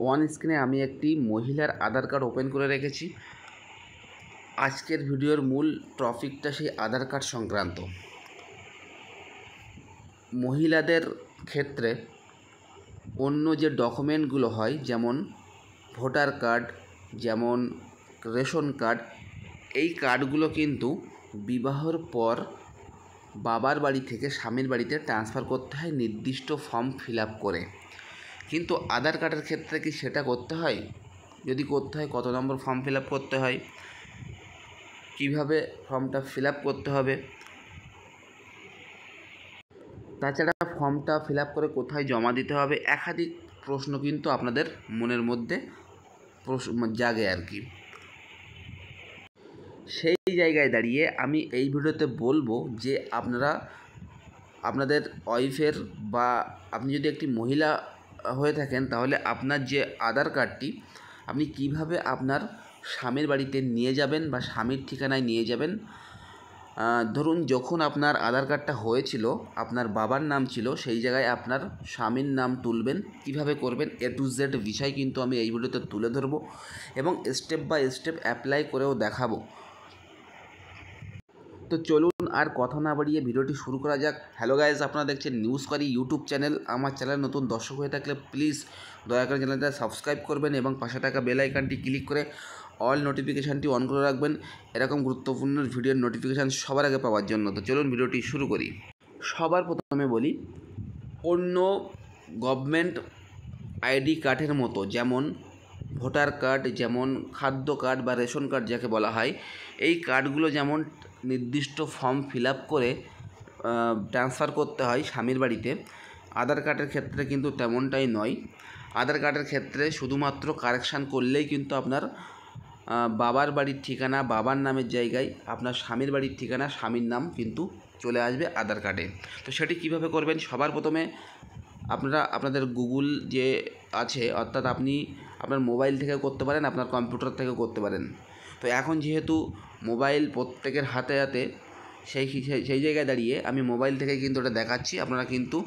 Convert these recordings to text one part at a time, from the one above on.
One স্ক্রিনে আমি একটি মহিলার আধার কার্ড ওপেন করে রেখেছি। আজকের ভিডিওর মূল টপিকটা সেই আধার কার্ড সংক্রান্ত। মহিলাদের ক্ষেত্রে অন্য যে ডকুমেন্টগুলো হয়, যেমন ভোটার কার্ড, যেমন রেশন কার্ড, এই কার্ডগুলো কিন্তু বিবাহর পর বাবার বাড়ি থেকে স্বামীর বাড়িতে ট্রান্সফার করতে হয় নির্দিষ্ট ফর্ম ফিল আপ করে। কিন্তু আধার কার্ডের ক্ষেত্রে কি সেটা করতে হয়? যদি করতে হয়, কত নম্বর ফর্ম ফিল আপ করতে হয়, কিভাবে ফর্মটা ফিল আপ করতে হবে, তাছাড়া ফর্মটা ফিল আপ করে কোথায় জমা দিতে হবে, একাধিক প্রশ্ন কিন্তু আপনাদের মনের মধ্যে জাগে আর কি। সেই জায়গায় দাঁড়িয়ে আমি এই ভিডিওতে বলবো যে আপনারা আপনাদের ওয়াইফের বা আপনি যদি একটি মহিলা হয়ে থাকেন, তাহলে আপনার যে আধার কার্ডটি আপনি কিভাবে আপনার স্বামীর বাড়িতে নিয়ে যাবেন বা স্বামীর ঠিকানায় নিয়ে যাবেন। ধরুন, যখন আপনার আধার কার্ডটা হয়েছিল আপনার বাবার নাম ছিল, সেই জায়গায় আপনার স্বামীর নাম তুলবেন, কিভাবে করবেন A to Z বিষয় কিন্তু আমি এই ভিডিওতে তুলে ধরবো এবং স্টেপ বাই স্টেপ অ্যাপ্লাই করেও দেখাবো। তো চলুন আর কথা না বাড়িয়ে ভিডিওটি শুরু করা যাক। হ্যালো গাইজ, আপনারা দেখছেন নিউজ করি ইউটিউব চ্যানেল। আমার চ্যানেল নতুন দর্শক হয়ে থাকলে প্লিজ দয়া করে চ্যানেলটা সাবস্ক্রাইব করবেন এবং পাশে থাকা বেল আইকনটি ক্লিক করে অল নোটিফিকেশানটি অন করে রাখবেন এরকম গুরুত্বপূর্ণ ভিডিওর নোটিফিকেশান সবার আগে পাওয়ার জন্য। তো চলুন ভিডিওটি শুরু করি। সবার প্রথমে বলি, অন্য গভর্নমেন্ট আইডি কার্ডের মতো, যেমন ভোটার কার্ড, যেমন খাদ্য কার্ড বা রেশন কার্ড যাকে বলা হয়, এই কার্ডগুলো যেমন নির্দিষ্ট ফর্ম ফিল আপ করে ট্রান্সফার করতে হয় স্বামীর বাড়িতে, আধার কার্ডের ক্ষেত্রে কিন্তু তেমনটাই নয়। আধার কার্ডের ক্ষেত্রে শুধুমাত্র কারেকশান করলেই কিন্তু আপনার বাবার বাড়ির ঠিকানা বাবার নামের জায়গায় আপনার স্বামীর বাড়ির ঠিকানা স্বামীর নাম কিন্তু চলে আসবে আধার কার্ডে। তো সেটি কিভাবে করবেন? সবার প্রথমে আপনারা আপনাদের গুগল যে আছে, অর্থাৎ আপনি আপনার মোবাইল থেকেও করতে পারেন, আপনার কম্পিউটার থেকেও করতে পারেন। তো এখন যেহেতু মোবাইল প্রত্যেকের হাতে হাতে, সেই জায়গায় দাঁড়িয়ে আমি মোবাইল থেকে কিন্তু ওটা দেখাচ্ছি। আপনারা কিন্তু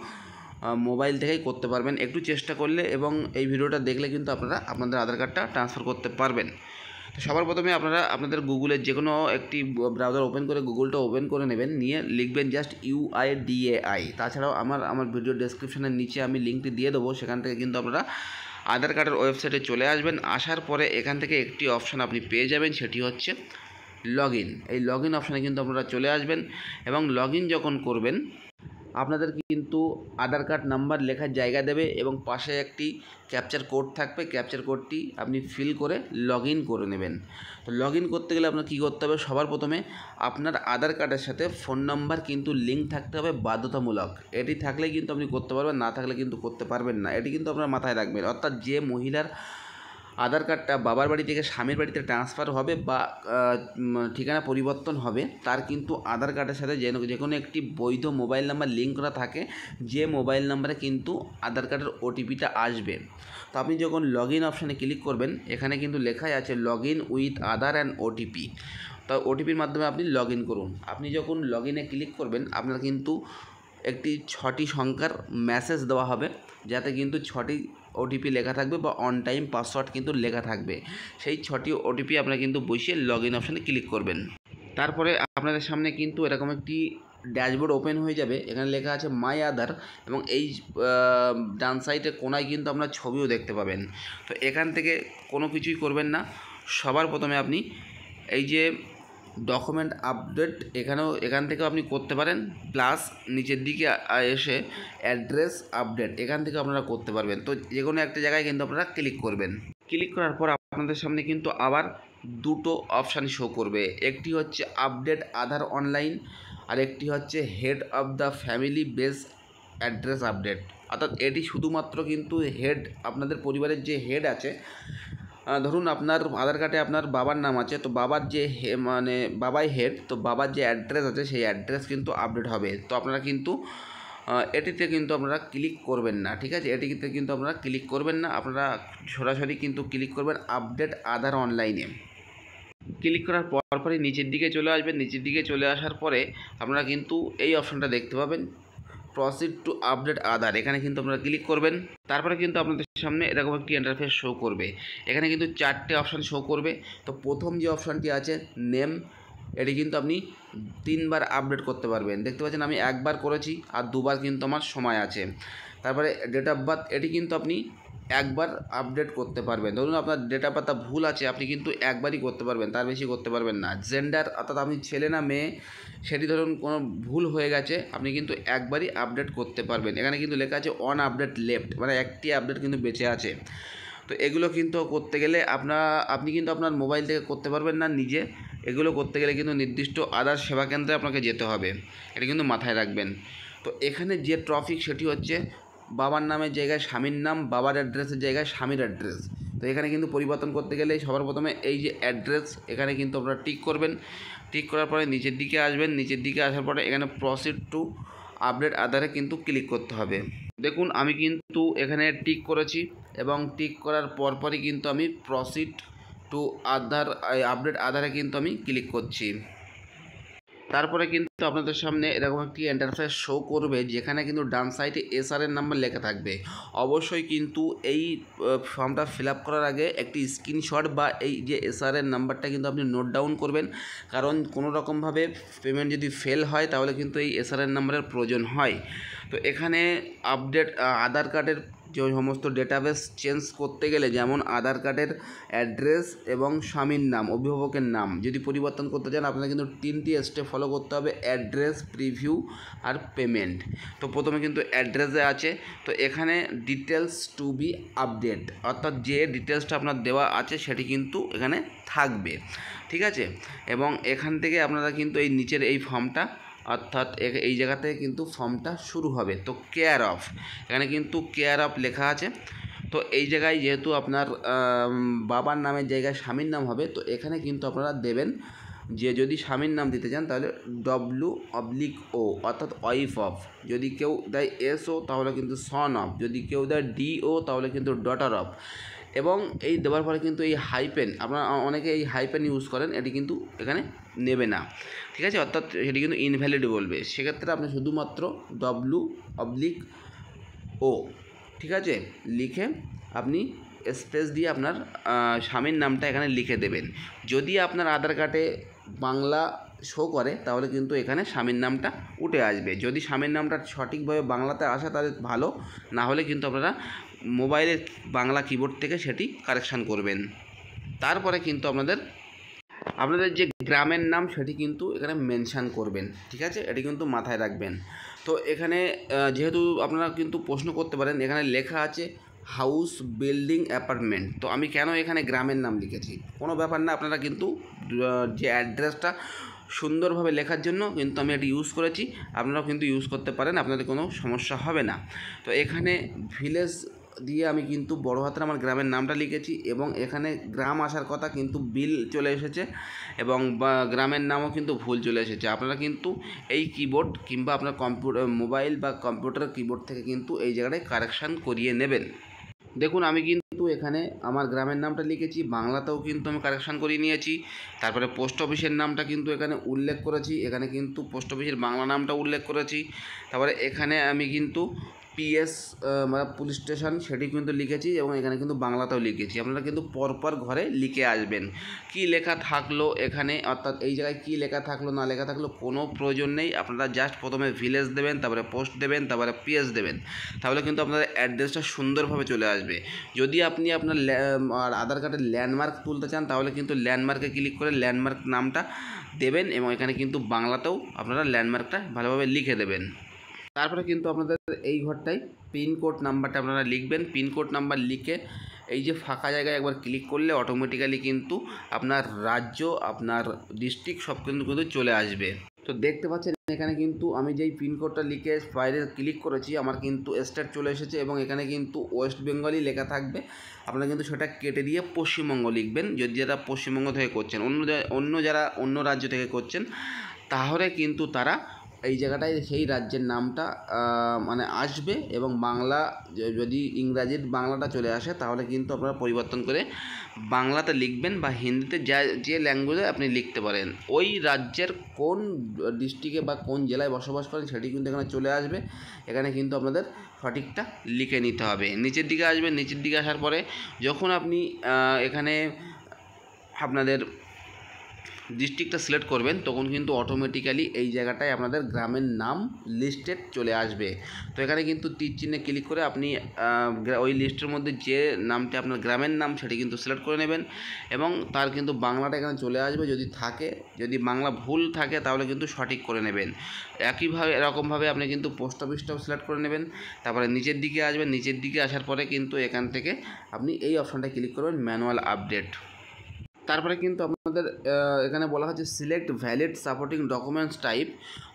মোবাইল থেকেই করতে পারবেন একটু চেষ্টা করলে, এবং এই ভিডিওটা দেখলে কিন্তু আপনারা আপনাদের আধার কার্ডটা ট্রান্সফার করতে পারবেন। তো সবার প্রথমে আপনারা আপনাদের গুগলের যে কোনো একটি ব্রাউজার ওপেন করে গুগলটা ওপেন করে নেবেন, নিয়ে লিখবেন জাস্ট UIDAI। তাছাড়াও আমার ভিডিও ডেসক্রিপশনের নিচে আমি লিঙ্কটি দিয়ে দেবো, সেখান থেকে কিন্তু আপনারা আধার কার্ডের ওয়েবসাইটে চলে আসবেন। আসার পরে এখান থেকে একটি অপশান আপনি পেয়ে যাবেন, সেটি হচ্ছে লগ ইন। এই লগ ইন অপশানে কিন্তু আপনারা চলে আসবেন এবং লগ ইন যখন করবেন, আপনাদের কিন্তু আধার কার্ড নাম্বার লেখার জায়গা দেবে এবং পাশে একটি ক্যাপচার কোড থাকবে। ক্যাপচার কোডটি আপনি ফিল করে লগ ইন করে নেবেন। তো লগ ইন করতে গেলে আপনার কী করতে হবে? সবার প্রথমে আপনার আধার কার্ডের সাথে ফোন নাম্বার কিন্তু লিঙ্ক থাকতে হবে, বাধ্যতামূলক। এটি থাকলে কিন্তু আপনি করতে পারবেন, না থাকলে কিন্তু করতে পারবেন না। এটি কিন্তু আপনার মাথায় রাখবেন। অর্থাৎ যে মহিলার আধার কার্ডটা বাবার বাড়ি থেকে স্বামীর বাড়িতে ট্রান্সফার হবে বা ঠিকানা পরিবর্তন হবে, তার কিন্তু আধার কার্ডের সাথে যে কোনো একটি বৈধ মোবাইল নাম্বার লিঙ্ক করা থাকে, যে মোবাইল নাম্বারে কিন্তু আধার কার্ডের ওটিপিটা আসবে। তো আপনি যখন লগ ইন অপশানে ক্লিক করবেন, এখানে কিন্তু লেখাই আছে log in with Aadhaar and OTP. তো ওটিপির মাধ্যমে আপনি লগ ইন করুন। আপনি যখন লগ ইনে ক্লিক করবেন, আপনার কিন্তু একটি 6টি সংখ্যার মেসেজ দেওয়া হবে, যাতে কিন্তু 6টি ওটিপি লেখা থাকবে বা অন টাইম পাসওয়ার্ড কিন্তু লেখা থাকবে। সেই 6টি ওটিপি আপনারা কিন্তু বসিয়ে লগ ইন অপশানে ক্লিক করবেন। তারপরে আপনাদের সামনে কিন্তু এরকম একটি ড্যাশবোর্ড ওপেন হয়ে যাবে। এখানে লেখা আছে মাই আধার, এবং এই ডান সাইডে কোনায় কিন্তু আপনার ছবিও দেখতে পাবেন। তো এখান থেকে কোনো কিছুই করবেন না। সবার প্রথমে আপনি এই যে ডকুমেন্ট আপডেট, এখান থেকেও আপনি করতে পারেন, প্লাস নিচের দিকে এসে অ্যাড্রেস আপডেট, এখান থেকে আপনারা করতে পারবেন। তো যে কোনো একটা জায়গায় কিন্তু আপনারা ক্লিক করবেন। ক্লিক করার পর আপনাদের সামনে কিন্তু আবার দুটো অপশান শো করবে। একটি হচ্ছে আপডেট আধার অনলাইন, আর একটি হচ্ছে head of the family base address update. অর্থাৎ এটি শুধুমাত্র কিন্তু হেড, আপনাদের পরিবারের যে হেড আছে, ধরুন আপনার আধার কার্ডে আপনার বাবার নাম আছে, তো বাবার যে বাবাই হেড, তো বাবার যে অ্যাড্রেস আছে সেই অ্যাড্রেস কিন্তু আপডেট হবে। তো আপনারা কিন্তু এটিতে কিন্তু আপনারা ক্লিক করবেন না, ঠিক আছে? এটিতে কিন্তু আপনারা ক্লিক করবেন না, আপনারা সরাসরি কিন্তু ক্লিক করবেন আপডেট আধার অনলাইনে। ক্লিক করার পরপরই নিচের দিকে চলে আসবেন। নিচের দিকে চলে আসার পরে আপনারা কিন্তু এই অপশানটা দেখতে পাবেন, প্রসিড টু আপডেট আধার, এখানে কিন্তু আপনারা ক্লিক করবেন। তারপরে কিন্তু আপনাদের সামনে এরকম একটি ইন্টারফেস শো করবে। এখানে কিন্তু 4টে অপশান শো করবে। তো প্রথম যে অপশানটি আছে নেম, এটি কিন্তু আপনি 3বার আপডেট করতে পারবেন। দেখতে পাচ্ছেন আমি একবার করেছি আর 2বার কিন্তু আমার সময় আছে। তারপরে ডেট অফ বার্থ, এটি কিন্তু আপনি একবার আপডেট করতে পারবেন। ধরুন আপনার ডেট অফ বার্থ ভুল আছে, আপনি কিন্তু একবারই করতে পারবেন, তার বেশি করতে পারবেন না। জেন্ডার অর্থাৎ আপনি ছেলে না মেয়ে, সেটি ধরুন কোনো ভুল হয়ে গেছে, আপনি কিন্তু একবারই আপডেট করতে পারবেন। এখানে কিন্তু লেখা আছে অন আপডেট লেফট, মানে একটি আপডেট কিন্তু বেঁচে আছে। তো এগুলো কিন্তু করতে গেলে আপনি কিন্তু আপনার মোবাইল থেকে করতে পারবেন না নিজে। এগুলো করতে গেলে কিন্তু নির্দিষ্ট আধার সেবা কেন্দ্রে আপনাকে যেতে হবে, এটা কিন্তু মাথায় রাখবেন। তো এখানে যে টপিক সেটি হচ্ছে বাবার নামের জায়গায় স্বামীর নাম, বাবার অ্যাড্রেসের জায়গায় স্বামীর অ্যাড্রেস। তো এখানে কিন্তু পরিবর্তন করতে গেলে সবার প্রথমে এই যে অ্যাড্রেস, এখানে কিন্তু আপনারা টিক করবেন। টিক করার পরে নিচের দিকে আসবেন, নিচের দিকে আসার পরে এখানে প্রসিড টু আপডেট আধারে কিন্তু ক্লিক করতে হবে। দেখুন আমি কিন্তু এখানে টিক করেছি এবং টিক করার পরপরই কিন্তু আমি প্রসিড টু আধার আপডেট আধারে কিন্তু আমি ক্লিক করছি। তারপরে কিন্তু আপনাদের সামনে এরকম একটি ইন্টারফেস শো করবে, যেখানে কিন্তু ডান সাইডে এসআরের নাম্বার লেখা থাকবে। অবশ্যই কিন্তু এই ফর্মটা ফিল আপ করার আগে একটি স্ক্রিনশট বা এই যে এসআরের নাম্বারটা কিন্তু আপনি নোট ডাউন করবেন, কারণ কোনো রকমভাবে পেমেন্ট যদি ফেল হয় তাহলে কিন্তু এই এসআরের নাম্বারের প্রয়োজন হয়। তো এখানে আপডেট আধার কার্ডের যে সমস্ত ডেটাবেস চেঞ্জ করতে গেলে, যেমন আধার কার্ডের অ্যাড্রেস এবং স্বামীর নাম, অভিভাবকের নাম যদি পরিবর্তন করতে চান, আপনাকে কিন্তু 3টি স্টেপ ফলো করতে হবে: অ্যাড্রেস, প্রিভিউ আর পেমেন্ট। তো প্রথমে কিন্তু অ্যাড্রেসে আছে, তো এখানে ডিটেলস টু বি আপডেট, অর্থাৎ যে ডিটেলসটা আপনার দেওয়া আছে সেটি কিন্তু এখানে থাকবে, ঠিক আছে। এবং এখান থেকে আপনারা কিন্তু এই নিচের এই ফর্মটা, অর্থাৎ এই জায়গা থেকে কিন্তু ফর্মটা শুরু হবে। তো কেয়ার অফ, এখানে কিন্তু কেয়ার অফ লেখা আছে। তো এই জায়গায় যেহেতু আপনার বাবার নামের জায়গায় স্বামীর নাম হবে, তো এখানে কিন্তু আপনারা দেবেন যে যদি স্বামীর নাম দিতে চান তাহলে W/O, অর্থাৎ ওয়াইফ অফ। যদি কেউ দেয় SO তাহলে কিন্তু সন অফ, যদি কেউ দেয় DO তাহলে কিন্তু ডটার অফ। এবং এই দেওয়ার পরে কিন্তু এই হাইপেন, আপনারা অনেকে এই হাইপেন ইউজ করেন, এটি কিন্তু এখানে নেবে না, ঠিক আছে। অর্থাৎ সেটি কিন্তু ইনভ্যালিড বলবে। সেক্ষেত্রে আপনি শুধুমাত্র W/O, ঠিক আছে, লিখে আপনি স্পেস দিয়ে আপনার স্বামীর নামটা এখানে লিখে দেবেন। যদি আপনার আধার কার্ডে বাংলা শো করে তাহলে কিন্তু এখানে স্বামীর নামটা উঠে আসবে। যদি স্বামীর নামটা সঠিকভাবে বাংলাতে আসে তাহলে ভালো, না হলে কিন্তু আপনারা মোবাইলের বাংলা কিবোর্ড থেকে সেটি কারেকশান করবেন। তারপরে কিন্তু আপনাদের যে গ্রামের নাম সেটি কিন্তু এখানে মেনশান করবেন, ঠিক আছে, এটি কিন্তু মাথায় রাখবেন। তো এখানে যেহেতু আপনারা কিন্তু প্রশ্ন করতে পারেন, এখানে লেখা আছে হাউস, বিল্ডিং, অ্যাপার্টমেন্ট। তো আমি কেন এখানে গ্রামের নাম লিখেছি, কোনো ব্যাপার না, আপনারা কিন্তু যে অ্যাড্রেসটা সুন্দরভাবে লেখার জন্য কিন্তু আমি এটি ইউজ করেছি, আপনারাও কিন্তু ইউজ করতে পারেন, আপনাদের কোনো সমস্যা হবে না। তো এখানে ভিলেজ দিয়ে আমি কিন্তু বড় হাতের আমার গ্রামের নামটা লিখেছি, এবং এখানে গ্রাম আসার কথা কিন্তু বিল চলে এসেছে, এবং গ্রামের নামও কিন্তু ভুল চলে এসেছে। আপনারা কিন্তু এই কিবোর্ড কিংবা আপনার মোবাইল বা কম্পিউটার কিবোর্ড থেকে কিন্তু এই জায়গাটায় কারেকশান করিয়ে নেবেন। দেখুন আমি কিন্তু এখানে আমার গ্রামের নামটা লিখেছি, বাংলাতেও কিন্তু আমি কারেকশান করিয়ে নিয়েছি। তারপরে পোস্ট অফিসের নামটা কিন্তু এখানে উল্লেখ করেছি, এখানে কিন্তু পোস্ট অফিসের বাংলা নামটা উল্লেখ করেছি। তারপরে এখানে আমি কিন্তু PS মানে পুলিশ স্টেশন সেটি কিন্তু লিখেছি, এবং এখানে কিন্তু বাংলাতেও লিখেছি। আপনারা কিন্তু পরপর ঘরে লিখে আসবেন। কি লেখা থাকলো এখানে, অর্থাৎ এই জায়গায় কি লেখা থাকলো না লেখা থাকলো কোনো প্রয়োজন নেই। আপনারা জাস্ট প্রথমে ভিলেজ দেবেন, তারপরে পোস্ট দেবেন, তারপরে PS দেবেন, তাহলে কিন্তু আপনাদের অ্যাড্রেসটা সুন্দরভাবে চলে আসবে। যদি আপনি আপনার আধার কার্ডের ল্যান্ডমার্ক তুলতে চান তাহলে কিন্তু ল্যান্ডমার্কে ক্লিক করে ল্যান্ডমার্ক নামটা দেবেন, এবং এখানে কিন্তু বাংলাতেও আপনারা ল্যান্ডমার্কটা ভালোভাবে লিখে দেবেন। তারপরে কিন্তু আপনাদের এই ঘরটায় পিনকোড নাম্বারটা আপনারা লিখবেন। পিনকোড নাম্বার লিখে এই যে ফাঁকা জায়গায় একবার ক্লিক করলে অটোমেটিক্যালি কিন্তু আপনার রাজ্য, আপনার ডিস্ট্রিক্ট সব কিন্তু চলে আসবে। তো দেখতে পাচ্ছেন এখানে কিন্তু আমি যেই পিনকোডটা লিখে বাইরে ক্লিক করেছি, আমার কিন্তু স্টেট চলে এসেছে, এবং এখানে কিন্তু ওয়েস্ট বেঙ্গলই লেখা থাকবে। আপনারা কিন্তু সেটা কেটে দিয়ে পশ্চিমবঙ্গ লিখবেন, যদি যারা পশ্চিমবঙ্গ থেকে করছেন। অন্য যারা অন্য রাজ্য থেকে করছেন তাহলে কিন্তু তারা এই জায়গাটায় সেই রাজ্যের নামটা মানে আসবে, এবং বাংলা যদি ইংরাজির বাংলাটা চলে আসে তাহলে কিন্তু আপনারা পরিবর্তন করে বাংলাতে লিখবেন, বা হিন্দিতে যে ল্যাঙ্গুয়েজে আপনি লিখতে পারেন। ওই রাজ্যের কোন ডিস্ট্রিক্টে বা কোন জেলায় বসবাস করেন সেটি কিন্তু এখানে চলে আসবে। এখানে কিন্তু আপনাদের সঠিকটা লিখে নিতে হবে। নিচের দিকে আসবেন, নিচের দিকে আসার পরে যখন আপনি এখানে আপনাদের ডিস্ট্রিক্টটা সিলেক্ট করবেন তখন কিন্তু অটোমেটিক্যালি এই জায়গাটায় আপনাদের গ্রামের নাম লিস্টেড চলে আসবে। তো এখানে কিন্তু তীর চিহ্নে ক্লিক করে আপনি ওই লিস্টের মধ্যে যে নামটি আপনার গ্রামের নাম সেটি কিন্তু সিলেক্ট করে নেবেন, এবং তার কিন্তু বাংলাটা এখানে চলে আসবে যদি থাকে। যদি বাংলা ভুল থাকে তাহলে কিন্তু সঠিক করে নেবেন। একইভাবে এরকমভাবে আপনি কিন্তু পোস্ট অফিসটাও সিলেক্ট করে নেবেন। তারপরে নিচের দিকে আসবেন, নিচের দিকে আসার পরে কিন্তু এখান থেকে আপনি এই অপশানটা ক্লিক করবেন, ম্যানুয়াল আপডেট। তারপরে কিন্তু আপনাদের এখানে বলা হচ্ছে select valid supporting documents type.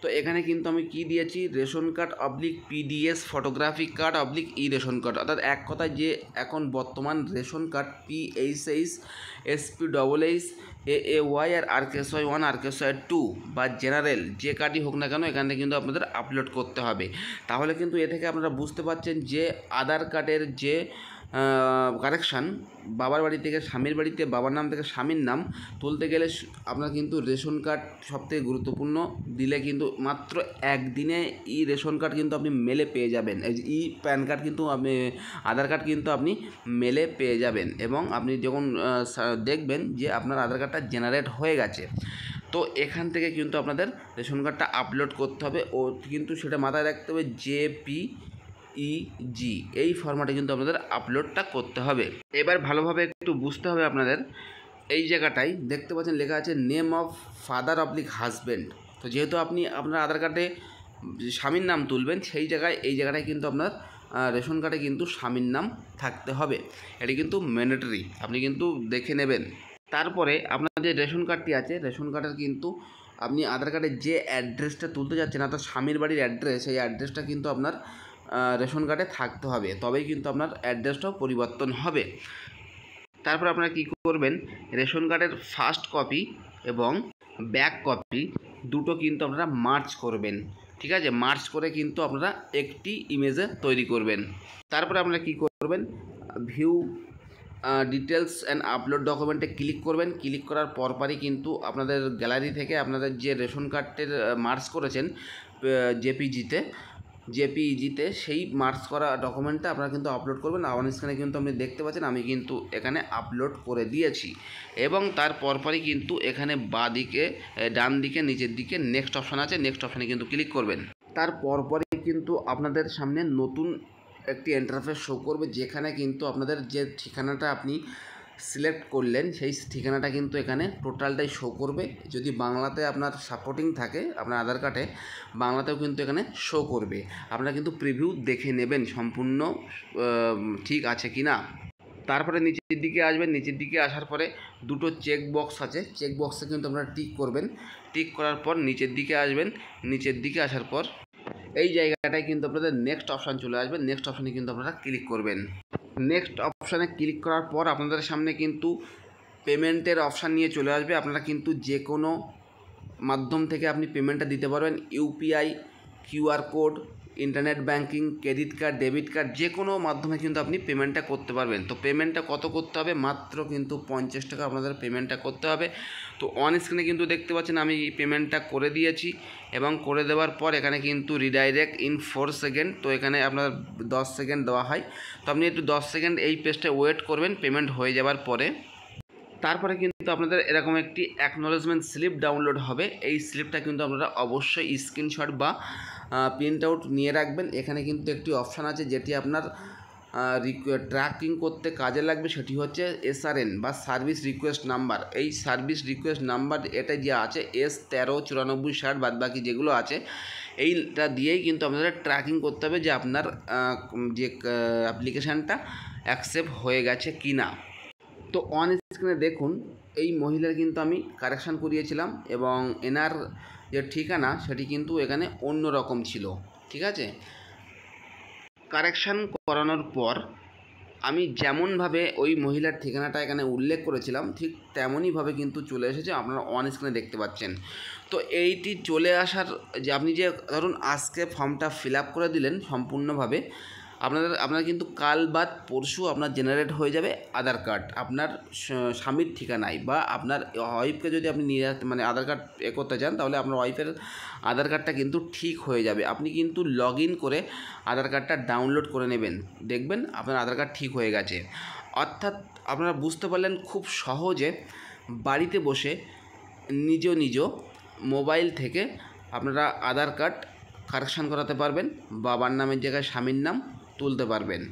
তো এখানে কিন্তু আমি কি দিয়েছি, ration card oblique PDS photographic card oblique ই রেশন কার্ড। অর্থাৎ এক কথায় যে এখন বর্তমান ration card PHS SP88 AAY আর RKSY1 RKSY2 বা জেনারেল যে কার্ডই হোক না কেন এখানে কিন্তু আপনাদের আপলোড করতে হবে। তাহলে কিন্তু এ থেকে আপনারা বুঝতে পারছেন যে আধার কার্ডের যে কারেকশান বাবার বাড়ি থেকে স্বামীর বাড়িতে, বাবার নাম থেকে স্বামীর নাম তুলতে গেলে আপনার কিন্তু রেশন কার্ড সবথেকে গুরুত্বপূর্ণ। দিলে কিন্তু মাত্র একদিনে ই রেশন কার্ড কিন্তু আপনি মেলে পেয়ে যাবেন। এই ই প্যান কার্ড কিন্তু আপনি, আধার কার্ড কিন্তু আপনি মেলে পেয়ে যাবেন, এবং আপনি যখন দেখবেন যে আপনার আধার কার্ডটা জেনারেট হয়ে গেছে, তো এখান থেকে কিন্তু আপনাদের রেশন কার্ডটা আপলোড করতে হবে। ও কিন্তু সেটা মাথায় রাখতে হবে JPEG এই ফরম্যাটে কিন্তু আপনাদের আপলোডটা করতে হবে। এবার ভালোভাবে একটু বুঝতে হবে আপনাদের। এই জায়গাটায় দেখতে পাচ্ছেন লেখা আছে name of father oblique husband. তো যেহেতু আপনি আপনার আধার কার্ডে স্বামীর নাম তুলবেন, সেই জায়গায় এই জায়গাটায় কিন্তু আপনার রেশন কার্ডে কিন্তু স্বামীর নাম থাকতে হবে। এটি কিন্তু ম্যান্ডেটরি, আপনি কিন্তু দেখে নেবেন। তারপরে আপনার যে রেশন কার্ডটি আছে, রেশন কার্ডের কিন্তু আপনি আধার কার্ডের যে অ্যাড্রেসটা তুলতে যাচ্ছেন, অর্থাৎ স্বামীর বাড়ির অ্যাড্রেস, সেই অ্যাড্রেসটা কিন্তু আপনার রেশন কার্ডে থাকতে হবে, তবেই কিন্তু আপনার অ্যাড্রেসটাও পরিবর্তন হবে। তারপর আপনারা কী করবেন, রেশন কার্ডের ফার্স্ট কপি এবং ব্যাক কপি দুটো কিন্তু আপনারা মার্চ করবেন। ঠিক আছে, মার্চ করে কিন্তু আপনারা একটি ইমেজে তৈরি করবেন। তারপরে আপনারা কী করবেন, ভিউ ডিটেলস অ্যান্ড আপলোড ডকুমেন্টে ক্লিক করবেন। ক্লিক করার পরপরই কিন্তু আপনাদের গ্যালারি থেকে আপনাদের যে রেশন কার্ডের মার্চ করেছেন জেপিইজিতে সেই মার্চ করা ডকুমেন্টটা আপনারা কিন্তু আপলোড করবেন। অন স্ক্রিনে কিন্তু আপনি দেখতে পাচ্ছেন আমি কিন্তু এখানে আপলোড করে দিয়েছি, এবং তার পরপরই কিন্তু এখানে ডান দিকে নিচের দিকে নেক্সট অপশান আছে, নেক্সট অপশানে কিন্তু ক্লিক করবেন। তার পরপরই কিন্তু আপনাদের সামনে নতুন একটি ইন্টারফেস শো করবে, যেখানে কিন্তু আপনাদের যে ঠিকানাটা আপনি সিলেক্ট করলেন সেই ঠিকানাটা কিন্তু এখানে টোটালটাই শো করবে। যদি বাংলাতে আপনার সাপোর্টিং থাকে আপনার আধার কার্ডে, বাংলাতেও কিন্তু এখানে শো করবে। আপনারা কিন্তু প্রিভিউ দেখে নেবেন সম্পূর্ণ ঠিক আছে কি না। তারপরে নিচের দিকে আসবেন, নিচের দিকে আসার পরে দুটো চেক বক্স আছে, চেক বক্সে কিন্তু আপনারা টিক করবেন। টিক করার পর নিচের দিকে আসবেন, নিচের দিকে আসার পর এই জায়গাটায় কিন্তু আপনাদের নেক্সট অপশান চলে আসবে। নেক্সট অপশানে কিন্তু আপনারা ক্লিক করবেন। নেক্সট অপশানে ক্লিক করার পর আপনাদের সামনে কিন্তু পেমেন্টের অপশান নিয়ে চলে আসবে। আপনারা কিন্তু যে কোনো মাধ্যম থেকে আপনি পেমেন্টটা দিতে পারবেন। UPI, QR code, internet banking, credit card, debit card, যে কোনো মাধ্যমে কিন্তু আপনি পেমেন্টটা করতে পারবেন। তো পেমেন্টটা কত করতে হবে, মাত্র কিন্তু 50 টাকা আপনাদের পেমেন্টটা করতে হবে। তো অন স্ক্রিনে কিন্তু দেখতে পাচ্ছেন আমি পেমেন্টটা করে দিয়েছি, এবং করে দেওয়ার পর এখানে কিন্তু রিডাইরেক্ট ইন 4 সেকেন্ড। তো এখানে আপনার 10 সেকেন্ড দেওয়া হয়, তো আপনি একটু 10 সেকেন্ড এই পেজটায় ওয়েট করবেন পেমেন্ট হয়ে যাওয়ার পরে। তারপরে কিন্তু আপনাদের এরকম একটি অ্যাকনোলেজমেন্ট স্লিপ ডাউনলোড হবে। এই স্লিপটা কিন্তু আপনারা অবশ্যই স্ক্রিনশট বা প্রিন্ট আউট নিয়ে রাখবেন। এখানে কিন্তু একটি অপশান আছে যেটি আপনার ট্র্যাকিং করতে কাজে লাগবে, সেটি হচ্ছে SRN বা সার্ভিস রিকোয়েস্ট নাম্বার। এই সার্ভিস রিকোয়েস্ট নাম্বার এটা যে আছে S139460 বাদবাকি যেগুলো আছে, এইটা দিয়েই কিন্তু আপনাদের ট্র্যাকিং করতে হবে যে আপনার যে অ্যাপ্লিকেশানটা অ্যাকসেপ্ট হয়ে গেছে কি না। তো অন স্ক্রিনে দেখুন এই মহিলার কিন্তু আমি কারেকশান করিয়েছিলাম, এবং এনার যে ঠিকানা সেটি কিন্তু এখানে অন্য রকম ছিল। ঠিক আছে, কারেকশান করানোর পর আমি যেমনভাবে ওই মহিলার ঠিকানাটা এখানে উল্লেখ করেছিলাম ঠিক তেমনইভাবে কিন্তু চলে এসেছে, আপনারা অন স্ক্রিনে দেখতে পাচ্ছেন। তো এইটি চলে আসার যে আপনি যে ধরুন আজকে ফর্মটা ফিল আপ করে দিলেন সম্পূর্ণভাবে, আপনার কিন্তু কাল বাদ পরশু আপনার জেনারেট হয়ে যাবে আধার কার্ড আপনার স্বামীর ঠিকানায়, বা আপনার ওয়াইফকে যদি আপনি নিয়ে মানে আধার কার্ড করতে চান তাহলে আপনার ওয়াইফের আধার কার্ডটা কিন্তু ঠিক হয়ে যাবে। আপনি কিন্তু লগ ইন করে আধার কার্ডটা ডাউনলোড করে নেবেন, দেখবেন আপনার আধার কার্ড ঠিক হয়ে গেছে। অর্থাৎ আপনারা বুঝতে পারলেন খুব সহজে বাড়িতে বসে নিজ মোবাইল থেকে আপনারা আধার কার্ড কারেকশান করাতে পারবেন, বাবার নামের জায়গায় স্বামীর নাম তুলতে পারবেন।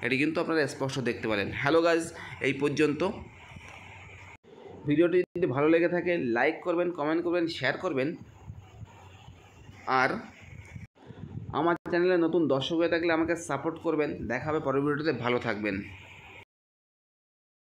এটি কিন্তু আপনারা স্পষ্ট দেখতে পারেন। হ্যালো গাইজ, এই পর্যন্ত। ভিডিওটি যদি ভালো লেগে থাকে লাইক করবেন, কমেন্ট করবেন, শেয়ার করবেন। আর আমার চ্যানেলে নতুন দর্শক হয়ে থাকলে আমাকে সাপোর্ট করবেন। দেখা হবে পরের ভিডিওতে। ভালো থাকবেন।